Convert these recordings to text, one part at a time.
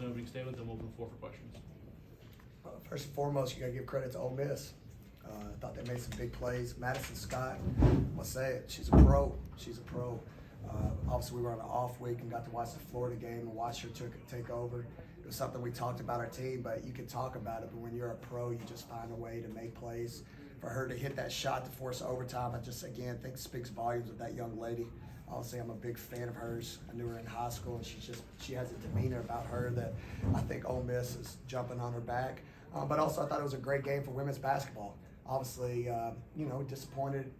opening statement, then we'll open the floor for questions. First and foremost, you got to give credit to Ole Miss. I thought they made some big plays. Madison Scott, I'm gonna say it, she's a pro. She's a pro. Obviously, we were on an off week and got to watch the Florida game and watch her take over. It was something we talked about our team, but you can talk about it, but when you're a pro, you just find a way to make plays. For her to hit that shot to force overtime, I just, again, think speaks volumes of that young lady. Obviously, I'm a big fan of hers. I knew her in high school, and she has a demeanor about her that I think Ole Miss is jumping on her back. But also, I thought it was a great game for women's basketball. Obviously, disappointed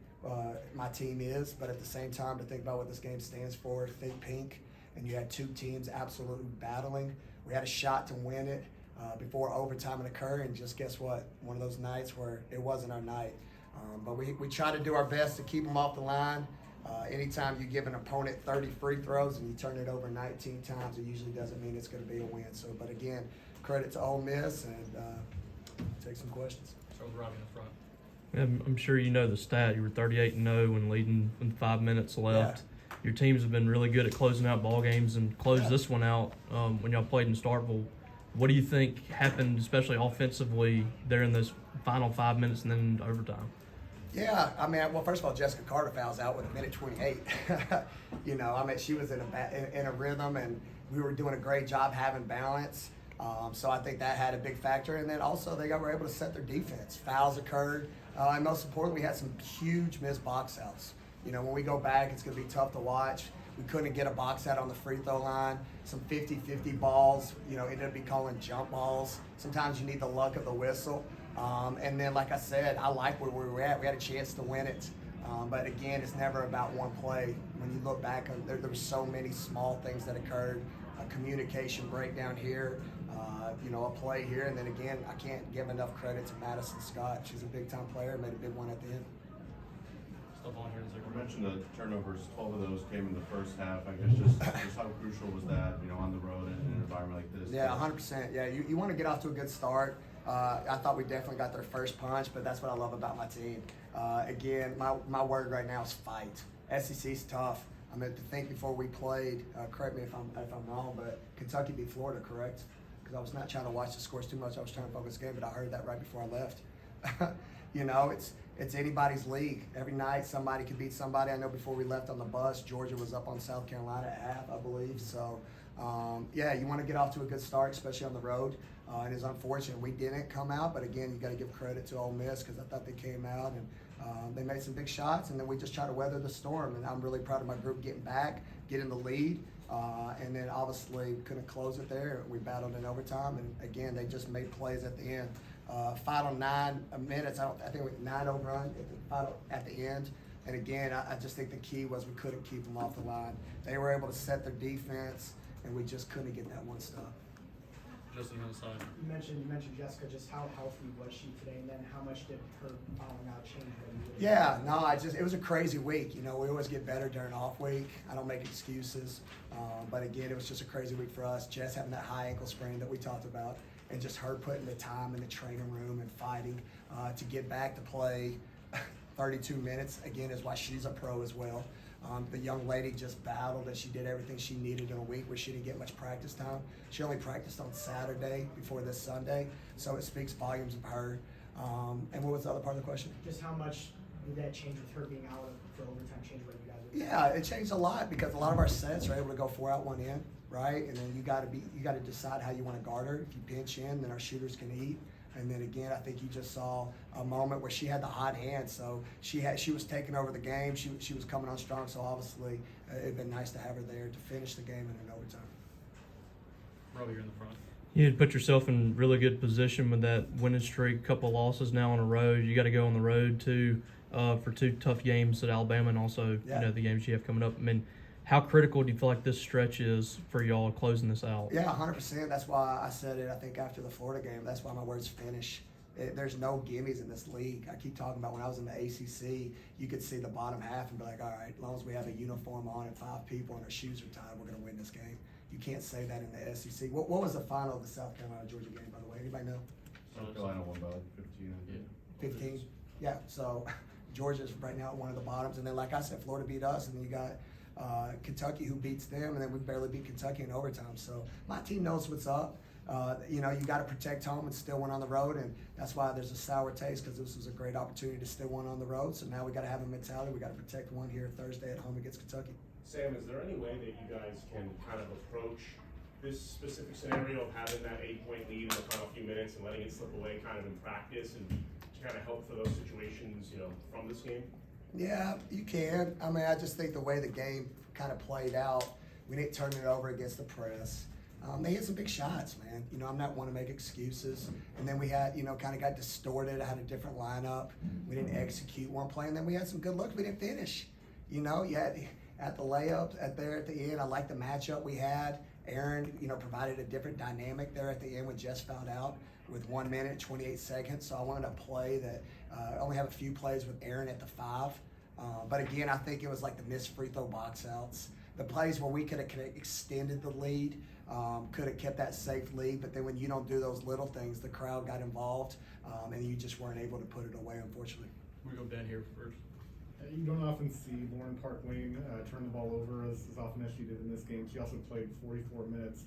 my team is, but at the same time, to think about what this game stands for, think pink, and you had two teams absolutely battling. We had a shot to win it before overtime would occur, and just guess what? One of those nights where it wasn't our night. But we try to do our best to keep them off the line. Anytime you give an opponent 30 free throws and you turn it over 19 times, it usually doesn't mean it's going to be a win. So, but again, credit to Ole Miss, and take some questions. Start with Robbie in the front. I'm sure you know the stat. You were 38-0 when leading with 5 minutes left. Yeah. Your teams have been really good at closing out ball games and closed this one out when y'all played in Starkville. What do you think happened, especially offensively, there in those final 5 minutes and then overtime? Yeah, well, first of all, Jessica Carter fouls out with a minute 28. She was in a rhythm, and we were doing a great job having balance. So I think that had a big factor. And then also they were able to set their defense. Fouls occurred. And most importantly, we had some huge missed box outs. When we go back, it's going to be tough to watch. We couldn't get a box out on the free throw line. Some 50-50 balls, ended up calling jump balls. Sometimes you need the luck of the whistle. And then, like I said, I like where we were at. We had a chance to win it. But again, it's never about one play. When you look back, there were so many small things that occurred. A communication breakdown here, a play here. And then again, I can't give enough credit to Madison Scott. She's a big-time player, made a big one at the end. Still on here in a second. You mentioned the turnovers. 12 of those came in the first half. I guess just how crucial was that, on the road in an environment like this? Yeah, 100%. Yeah, you want to get off to a good start. I thought we definitely got their first punch, but that's what I love about my team. Again, my word right now is fight. SEC's tough. To think before we played, correct me if I'm wrong, but Kentucky beat Florida, correct? Because I was not trying to watch the scores too much. I was trying to focus the game, but I heard that right before I left. It's anybody's league. Every night somebody can beat somebody. I know before we left on the bus, Georgia was up on South Carolina at half, I believe. So, you want to get off to a good start, especially on the road. And it's unfortunate we didn't come out, but again, you got to give credit to Ole Miss because I thought they came out and they made some big shots, and then we just try to weather the storm. And I'm really proud of my group getting back, getting the lead, and then obviously couldn't close it there. We battled in overtime, and again, they just made plays at the end. Final 9 minutes, I think we 9-0 run at the end. And again, I just think the key was we couldn't keep them off the line. They were able to set their defense, and we just couldn't get that one stop. Justin on the side. You mentioned Jessica. Just how healthy was she today, and then how much did her falling out change what you did? Yeah, no, it was a crazy week. We always get better during off week. I don't make excuses, but again, it was just a crazy week for us. Jess having that high ankle sprain that we talked about, and just her putting the time in the training room and fighting to get back to play 32 minutes, again, is why she's a pro as well. The young lady just battled, and she did everything she needed in a week where she didn't get much practice time. She only practiced on Saturday before this Sunday, so it speaks volumes of her. And what was the other part of the question? Just how much did that change with her being out for overtime, change what you guys were doing? Yeah, it changed a lot because a lot of our sets are able to go 4 out, 1 in, right? And then you got to decide how you want to guard her. If you pinch in, then our shooters can eat. And then again, I think you just saw a moment where she had the hot hand, so she was taking over the game. She was coming on strong, so obviously it'd been nice to have her there to finish the game in an overtime. Robbie, you're in the front. You had put yourself in really good position with that winning streak, couple of losses now on the road. You got to go on the road too for 2 tough games at Alabama, and also the games you have coming up. How critical do you feel like this stretch is for y'all closing this out? Yeah, 100%. That's why I said it, I think, after the Florida game. That's why my words finish. There's no gimmies in this league. I keep talking about when I was in the ACC, you could see the bottom half and be like, all right, as long as we have a uniform on and 5 people and our shoes are tied, we're going to win this game. You can't say that in the SEC. What was the final of the South Carolina-Georgia game, by the way? Anybody know? South Carolina won by 15. Yeah. 15? Yeah, so Georgia's right now at one of the bottoms. And then, like I said, Florida beat us, and then you got Kentucky, who beats them, and then we barely beat Kentucky in overtime. So my team knows what's up. You know, you got to protect home and still win on the road, and that's why there's a sour taste, because this was a great opportunity to still win on the road. So now we got to have a mentality. We got to protect one here Thursday at home against Kentucky. Sam, is there any way that you guys can kind of approach this specific scenario of having that 8-point lead in the final few minutes and letting it slip away kind of in practice and to kind of help for those situations, you know, from this game? Yeah, you can. I mean, I just think the way the game kind of played out, we didn't turn it over against the press. They hit some big shots, man. You know, I'm not one to make excuses. And then we had, you know, kind of got distorted. I had a different lineup. We didn't execute one play, and then we had some good looks. We didn't finish. You know, you had at the layup at the end. I like the matchup we had. Aaron, you know, provided a different dynamic there at the end with Jess fouled out with 1 minute, 28 seconds. So I wanted a play that only have a few plays with Aaron at the 5. But again, I think it was like the missed free throw box outs. The plays where we could have extended the lead, could have kept that safe lead. But then when you don't do those little things, the crowd got involved, and you just weren't able to put it away, unfortunately. We go Ben here first. You don't often see Lauren Park-Lane turn the ball over as often as she did in this game. She also played 44 minutes.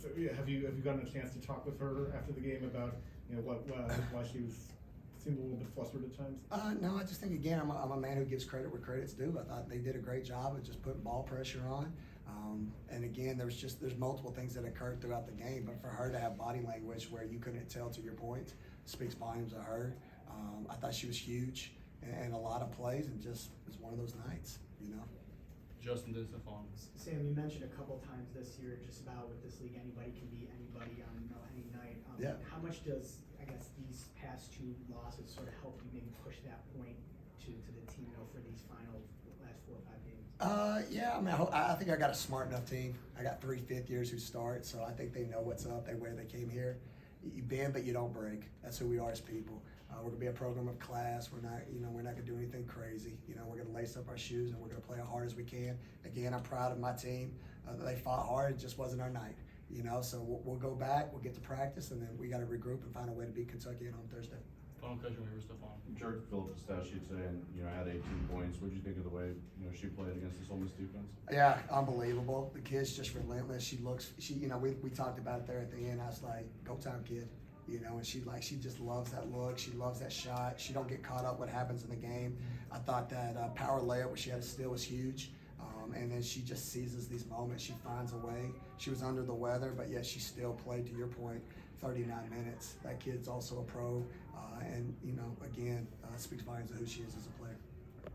So have you gotten a chance to talk with her after the game about, you know, why she seemed a little bit flustered at times? No, I just think, again, I'm a man who gives credit where credit's due. I thought they did a great job of just putting ball pressure on. And again, there's multiple things that occurred throughout the game, but for her to have body language where you couldn't tell, to your point, speaks volumes of her. I thought she was huge and a lot of plays, and just was one of those nights, you know. Justin did Stephon. Sam, you mentioned a couple times this year just about with this league, anybody can beat anybody on, you know, any night. Yeah. How much does, I guess, these past 2 losses sort of help you maybe push that point to the team, you know, for these final last 4 or 5 games? Yeah, I mean, I think I got a smart enough team. I got 3 fifth-years who start, so I think they know what's up. They where they came here. You bend, but you don't break. That's who we are as people. We're gonna be a program of class. We're not gonna do anything crazy. You know, we're gonna lace up our shoes and we're gonna play as hard as we can. Again, I'm proud of my team. They fought hard. It just wasn't our night. You know, so we'll go back. We'll get to practice, and then we got to regroup and find a way to beat Kentucky at home Thursday. Final question here with Stephon. Jerk filled up the stat sheet today and, you know, had 18 points. What did you think of the way, you know, she played against this Ole Miss defense? Yeah, unbelievable. The kid's just relentless. She, you know, we talked about it there at the end. I was like, go time, kid. You know, and she just loves that look. She loves that shot. She don't get caught up what happens in the game. I thought that power layup where she had a steal was huge. And then she just seizes these moments. She finds a way. She was under the weather, but yet she still played, to your point, 39 minutes. That kid's also a pro. And, you know, again, speaks volumes of who she is as a player.